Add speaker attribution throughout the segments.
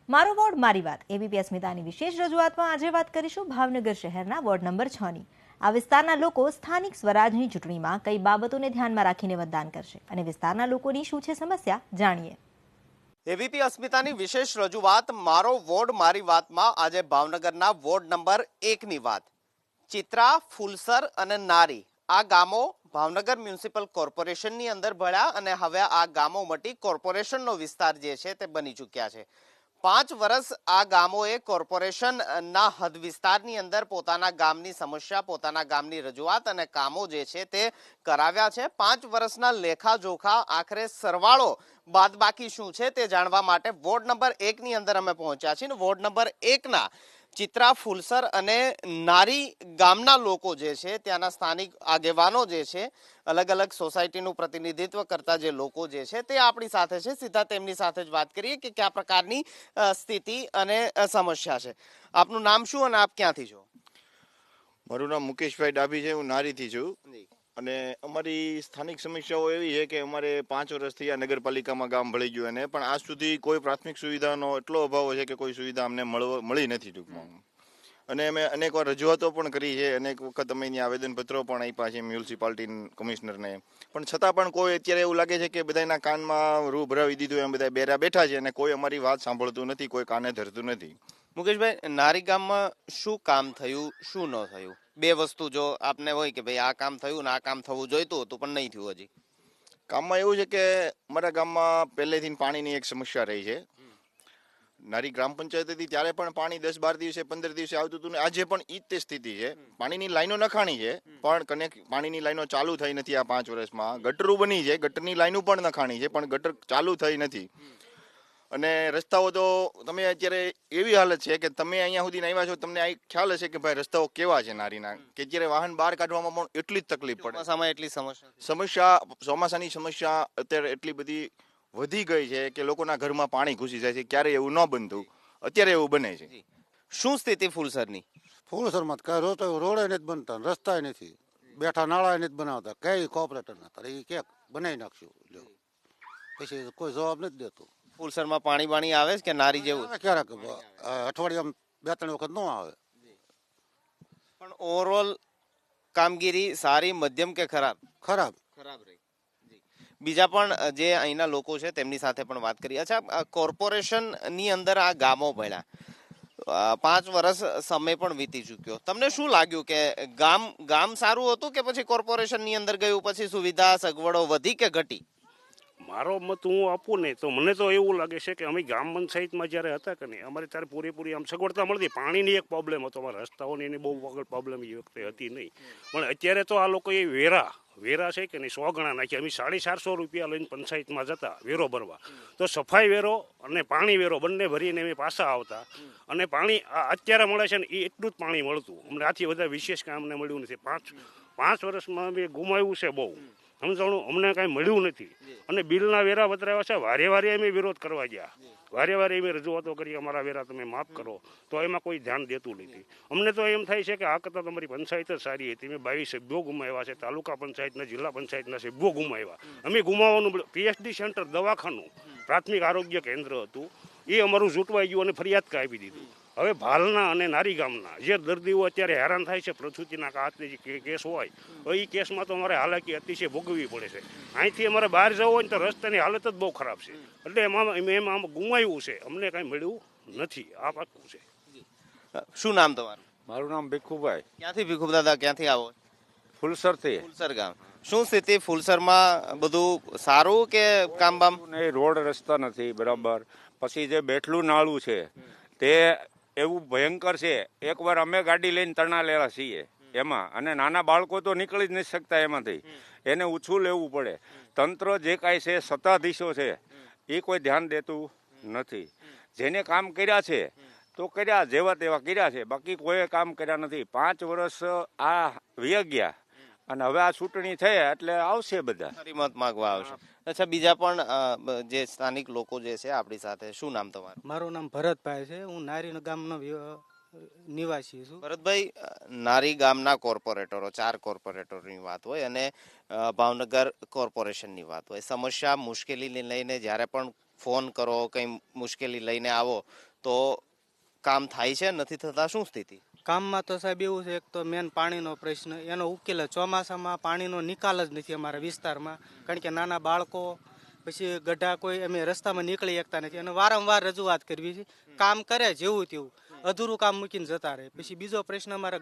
Speaker 1: મારો વોર્ડ મારી વાત એબીપી અસ્મિતાની વિશેષ રજૂઆતમાં આજે વાત કરીશું ભાવનગર શહેરના વોર્ડ નંબર 6ની। આ વિસ્તારના લોકો સ્થાનિક સ્વરાજની ચૂંટણીમાં કઈ બાબતોને ધ્યાનમાં રાખીને મતદાન કરશે અને વિસ્તારના લોકોની શું છે સમસ્યા જાણીએ।
Speaker 2: એબીપી અસ્મિતાની વિશેષ રજૂઆત મારો વોર્ડ મારી વાતમાં આજે ભાવનગરના વોર્ડ નંબર 1ની વાત। ચિત્રા, ફૂલસર અને નારી આ ગામો ભાવનગર મ્યુનિસિપલ કોર્પોરેશનની અંદર ભળ્યા અને હવે આ ગામો મટી કોર્પોરેશનનો વિસ્તાર જે છે તે બની ચૂક્યા છે। 5 વર્ષ આ ગામોએ કોર્પોરેશનના હદ વિસ્તારની અંદર પોતાના ગામની સમસ્યા, પોતાના ગામની રજૂઆત અને કામો જે છે તે કરાવ્યા છે। 5 વર્ષના લેખાજોખા આખરે સરવાળો બાદબાકી શું છે તે જાણવા માટે વોર્ડ નંબર 1ની અંદર અમે પહોંચ્યા છીએ। વોર્ડ નંબર 1ના ચિત્રા, ફૂલસર અને નારી ગામના લોકો જે છે ત્યાંના સ્થાનિક આગેવાનો જે છે, અલગ અલગ સોસાયટીનું પ્રતિનિધિત્વ કરતા જે લોકો જે છે તે આપણી સાથે છે। સીધા તેમની સાથે જ વાત કરીએ કે કયા પ્રકારની સ્થિતિ અને સમસ્યા છે। આપનું નામ શું અને આપ ક્યાંથી છો?
Speaker 3: મારું નામ મુકેશભાઈ ડાભી છે, હું નારીથી છું। અને અમારી સ્થાનિક સમસ્યાઓ એવી છે કે અમારે 5 વર્ષથી આ નગરપાલિકામાં ગામ ભળી ગયું અને પણ આજ સુધી કોઈ પ્રાથમિક સુવિધાનો એટલો અભાવ છે કે કોઈ સુવિધા અમને મળી નથી ટૂંકમાં। અને અમે અનેક વાર રજૂઆતો પણ કરી છે, અનેક વખત અમે અહીંયા આવેદનપત્રો પણ આપ્યા છે મ્યુનિસિપાલિટી કમિશનરને, પણ છતાં પણ કોઈ અત્યારે એવું લાગે છે કે બધાના કાનમાં રૂ ભરાવી દીધું એમ બધા બેરા બેઠા છે અને કોઈ અમારી વાત સાંભળતું નથી, કોઈ કાને ધરતું નથી।
Speaker 2: મુકેશભાઈ, નારી ગામમાં શું કામ થયું, શું ન થયું? બે વસ્તુ જો આપને હોય કે ભાઈ આ કામ થયું ને આ કામ થવું જોઈતું હતું પણ નહીં થયું હજી।
Speaker 3: કામમાં એવું છે કે અમારા ગામમાં પહેલેથી પાણીની એક સમસ્યા રહી છે। નારી ગ્રામ પંચાયત હતી ત્યારે પણ પાણી 10-12 દિવસે 15 દિવસે આવતું હતું ને આજે પણ ઈ જ સ્થિતિ છે। પાણીની લાઈનો નખાણી છે પણ પાણીની લાઈનો ચાલુ થઈ નથી આ 5 વર્ષમાં। ગટરો બની છે, ગટરની લાઈનો પણ નખાણી છે પણ ગટર ચાલુ થઈ નથી। અને રસ્તાઓ તો તમે અત્યારે એવી હાલત છે કે તમે અહીંયા સુધી આવ્યા છો, તમને આ ખ્યાલ હશે કે ભાઈ રસ્તાઓ કેવા છે નારીના, કે જ્યારે વાહન બહાર કાઢવામાં પણ એટલી જ તકલીફ પડે।
Speaker 2: એટલી
Speaker 3: ચોમાસાની સમસ્યા અત્યારે એટલી બધી વધી ગઈ છે કે લોકોના ઘરમાં પાણી ઘૂસી જાય છે। ક્યારે એવું ન બનતું, અત્યારે એવું બને છે।
Speaker 2: શું સ્થિતિ ફૂલસરની?
Speaker 4: ફૂલસરમાં કઈ રોડે નથી બનતા, રસ્તા નથી, બેઠા નાળા નથી બનાવતા, કઈ કોર્પોરેટર ના એ ક્યાંક બનાવી નાખશું, પછી કોઈ જવાબ નથી દેતું।
Speaker 2: ફૂલસરમાં પાણી બાણી આવે કે નારી જેવું?
Speaker 4: ક્યારેક અઠવાડિયામાં 2-3 વખત ન આવે।
Speaker 2: પણ ઓવરઓલ કામગીરી સારી, મધ્યમ કે ખરાબ?
Speaker 4: ખરાબ
Speaker 2: રહી। બીજા પણ જે અહીંના લોકો છે તેમની સાથે પણ વાત કરી। અચ્છા, કોર્પોરેશનની અંદર આ ગામો ભળ્યા, 5 વર્ષ સમય પણ વીતી ચૂક્યો, તમને શું લાગ્યું કે ગામ સારું હતું કે પછી કોર્પોરેશનની અંદર ગયું પછી સુવિધા સગવડો વધી કે ઘટી?
Speaker 5: મારો મત હું આપું ને તો મને તો એવું લાગે છે કે અમે ગ્રામ પંચાયતમાં જ્યારે હતા કે નહીં, અમારે ત્યારે પૂરેપૂરી આમ સગવડતા મળતી। પાણીની એક પ્રોબ્લેમ હતો, અમારા રસ્તાઓની એની બહુ આગળ પ્રોબ્લેમ એ વખતે હતી નહીં, પણ અત્યારે તો આ લોકોએ વેરા છે કે નહીં 100 ગણા નાખ્યા। અમે 450 રૂપિયા લઈને પંચાયતમાં જતા વેરો ભરવા, તો સફાઈ વેરો અને પાણી વેરો બંને ભરીને અમે પાછા આવતા। અને પાણી અત્યારે મળે છે ને એ એટલું જ પાણી મળતું અમને, આથી વધારે વિશેષ કાંઈ અમને મળ્યું નથી। 5 વર્ષમાં અમે ગુમાવ્યું છે બહુ, સમજાણું, અમને કાંઈ મળ્યું નથી। અને બિલના વેરા વતરાવ્યા છે, વારે અમે વિરોધ કરવા ગયા, વારે અમે રજૂઆતો કરી અમારા વેરા તમે માફ કરો, તો એમાં કોઈ ધ્યાન દેતું નથી। અમને તો એમ થાય છે કે આ કરતાં તમારી પંચાયત જ સારી હતી। મેં 22 સભ્યો ગુમાવ્યા છે, તાલુકા પંચાયતના, જિલ્લા પંચાયતના સભ્યો ગુમાવ્યા। અમે ગુમાવવાનું પીએચડી સેન્ટર, દવાખાનું, પ્રાથમિક આરોગ્ય કેન્દ્ર હતું એ અમારું ઝૂંટવાઈ ગયું અને ફરિયાદ આપી દીધું। હવે ભાલના અને નારી ગામના જે દર્દીઓ અત્યારે હેરાન થાય છે, પ્રસૂતિના કાતની જે કેસ હોય તો એ કેસમાં તો અમારે હાલાકી અતિશય ભોગવવી પડે છે। અહીંથી અમારે બહાર જવું હોય ને તો રસ્તાની હાલત જ બહુ ખરાબ છે, એટલે એમાં ગુમાવ્યું છે, અમને કાંઈ મળ્યું નથી, આ પાક્કું છે।
Speaker 2: શું નામ તમારું?
Speaker 6: મારું નામ ભીખુભાઈ।
Speaker 2: ક્યાંથી ભીખુ દાદા, ક્યાંથી આવો?
Speaker 6: ફૂલસરથી।
Speaker 2: ફૂલસર ગામ। શું સ્થિતિ ફૂલસરમાં? બધું સારું કે કામ બામ?
Speaker 6: રોડ રસ્તા નથી બરાબર, પછી જે બેઠલું નાળું છે તે એવું ભયંકર છે। એકવાર અમે ગાડી લઈને તણાલેલા છીએ એમાં, અને નાના બાળકો તો નીકળી જ નથી શકતા એમાંથી, એને ઊંચું લેવું પડે। તંત્ર જે કાંઈ છે, સત્તાધીશો છે, એ કોઈ ધ્યાન દેતું નથી। જેને કામ કર્યા છે તો કર્યા, જેવા તેવા કર્યા છે, બાકી કોઈ કામ કર્યા નથી। 5 વર્ષ આ વહી ગયા અને હવે આ ચૂંટણી થઈ એટલે આવશે બધા,
Speaker 2: મત માંગવા આવશે। અચ્છા, બીજા પણ જે સ્થાનિક લોકો જે છે આપણી સાથે, શું નામ તમારું?
Speaker 7: મારું નામ ભરતભાઈ છે, હું નારી ગામનો નિવાસી છું।
Speaker 2: ભરતભાઈ, નારી ગામના કોર્પોરેટરો, 4 કોર્પોરેટરોની વાત હોય અને ભાવનગર કોર્પોરેશનની વાત હોય, સમસ્યા મુશ્કેલીને લઈને જ્યારે પણ ફોન કરો, કંઈ મુશ્કેલી લઈને આવો તો કામ થાય છે નથી થતા, શું સ્થિતિ?
Speaker 7: કામમાં તો સાહેબ એવું છે, એક તો મેન પાણીનો પ્રશ્ન, એનો ઉકેલ ચોમાસામાં પાણીનો નિકાલ જ નથી અમારા વિસ્તારમાં. કારણ કે નાના બાળકો, પછી ગઢા, કોઈ અમે રસ્તામાં નીકળી શકતા નથી અને વારંવાર રજૂઆત કરવી છે. કામ કરે જેવું તેવું, અધૂરું કામ મૂકીને જતા રહે. પછી બીજો પ્રશ્ન અમારા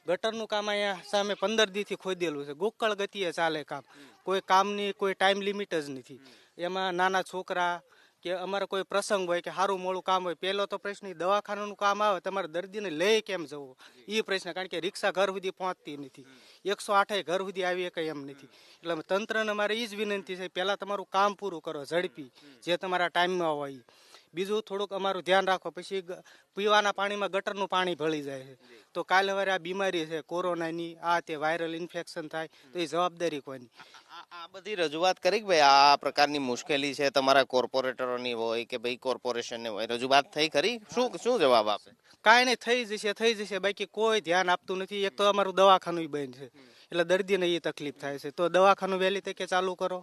Speaker 7: ગટરનું કામ અહીંયા સામે 15 દીથી ખોદેલું છે. ગોકળ ગતિએ ચાલે કામ, કોઈ કામની કોઈ ટાઈમ લિમિટ જ નથી. એમાં નાના છોકરા કે અમારે કોઈ પ્રસંગ હોય કે સારું મોડું કામ હોય, પહેલો તો પ્રશ્ન દવાખાનાનું કામ આવે, તમારે દર્દીને લઈ કેમ જવું એ પ્રશ્ન. કારણ કે રિક્ષા ઘર સુધી પહોંચતી નથી, 108 ઘર સુધી આવી કંઈ એમ નથી. એટલે તંત્રને અમારે એ જ વિનંતી છે, પહેલાં તમારું કામ પૂરું કરો ઝડપી, જે તમારા ટાઈમમાં હોય. બીજું થોડુંક અમારું ધ્યાન રાખો. પછી પીવાના પાણીમાં ગટરનું પાણી ભળી જાય છે, તો કાલે હવે આ બીમારી છે કોરોનાની, આ તે વાયરલ ઇન્ફેક્શન થાય, તો એ જવાબદારી કોની?
Speaker 2: આ બધી રજૂઆત કરી કે ભાઈ આ પ્રકારની મુશ્કેલી છે, તમારા કોર્પોરેટરોની હોય કે ભાઈ કોર્પોરેશનની હોય, રજૂઆત થઈ ખરી? શું જવાબ આપે?
Speaker 7: કાંઈ નહીં, થઈ જશે, બાકી કોઈ ધ્યાન આપતું નથી. એક તો અમારું દવાખાનું બંધ છે, એટલે દર્દીને એ તકલીફ થાય છે. તો દવાખાનું વહેલી તકે ચાલુ કરો,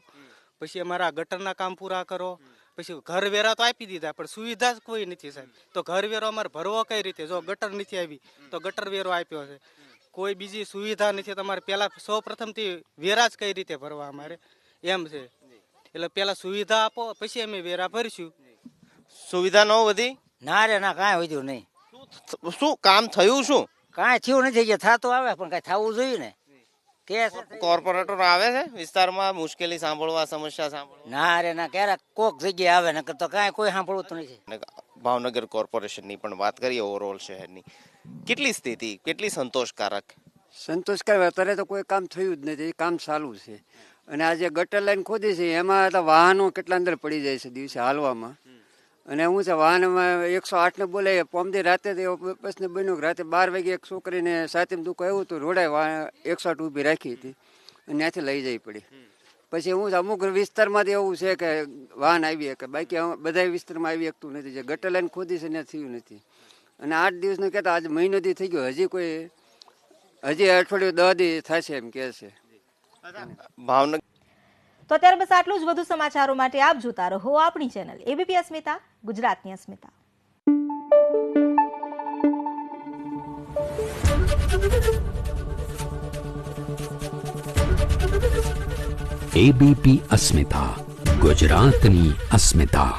Speaker 7: પછી અમારા ગટરના કામ પૂરા કરો. પછી ઘર વેરા તો આપી દીધા, પણ સુવિધા જ કોઈ નથી સાહેબ. તો ઘર વેરો અમારે ભરવો કઈ રીતે? જો ગટર નથી આવી તો ગટર વેરો આપ્યો છે, કોઈ બીજી સુવિધા નથી. તમારે પેલા સૌ પ્રથમથી વેરા જ કઈ રીતે ભરવા અમારે એમ છે. એટલે પેલા સુવિધા આપો, પછી અમે વેરા ભરશું.
Speaker 2: સુવિધા ન વધી?
Speaker 8: ના રે ના, કાંઈ વધ્યું નહીં.
Speaker 2: શું કામ થયું? શું
Speaker 8: કાંઈ થયું નથી, કે થતું આવે પણ કાંઈ થવું જોઈએ ને.
Speaker 2: કોર્પોરેટર આવે છે વિસ્તારમાં મુશ્કેલી સાંભળવા, સમસ્યા સાંભળવા?
Speaker 8: ના રે ના, ક્યારેક કોક જગ્યાએ આવે, નકર તો કાંઈ કોઈ સાંભળતું નથી.
Speaker 2: ભાવનગર કોર્પોરેશનની પણ વાત કરીએ, ઓવરઓલ શહેરની કેટલી સ્થિતિ, કેટલી સંતોષકારક?
Speaker 9: સંતોષકારક અત્યારે તો કોઈ કામ થયું જ નથી, કામ ચાલુ છે. અને આ જે ગટર લાઈન ખોદી છે એમાં તો વાહનો કેટલા અંદર પડી જાય છે દિવસે હાલવામાં. અને હું છે વાહનમાં 108 ને બોલે, પોમદી રાતે બસને બન્યું કે રાતે 12 વાગે એક છોકરીને સાતીમ દુઃખ આવ્યું હતું, રોડે 108 ઊભી રાખી હતી અને ત્યાંથી લઈ જવી પડી. પછી હું અમુક વિસ્તારમાંથી એવું છે કે વાહન આવી શકે, બાકી બધા વિસ્તારમાં આવી શકતું નથી. જે ગટર લાઈન ખોદી છે ત્યાં થયું નથી. અને 8 દિવસનું કહેતા આજ મહિનો દી થઈ ગયો, હજી અઠવાડિયું 10 દી થશે એમ કહે છે
Speaker 2: ભાવનગર.
Speaker 1: તો અત્યારે બસ આટલું જ. વધુ સમાચારો માટે આપ જોતા રહો આપણી ચેનલ એબીપી અસ્મિતા, ગુજરાતની અસ્મિતા.
Speaker 10: એબીપી અસ્મિતા, ગુજરાતની અસ્મિતા.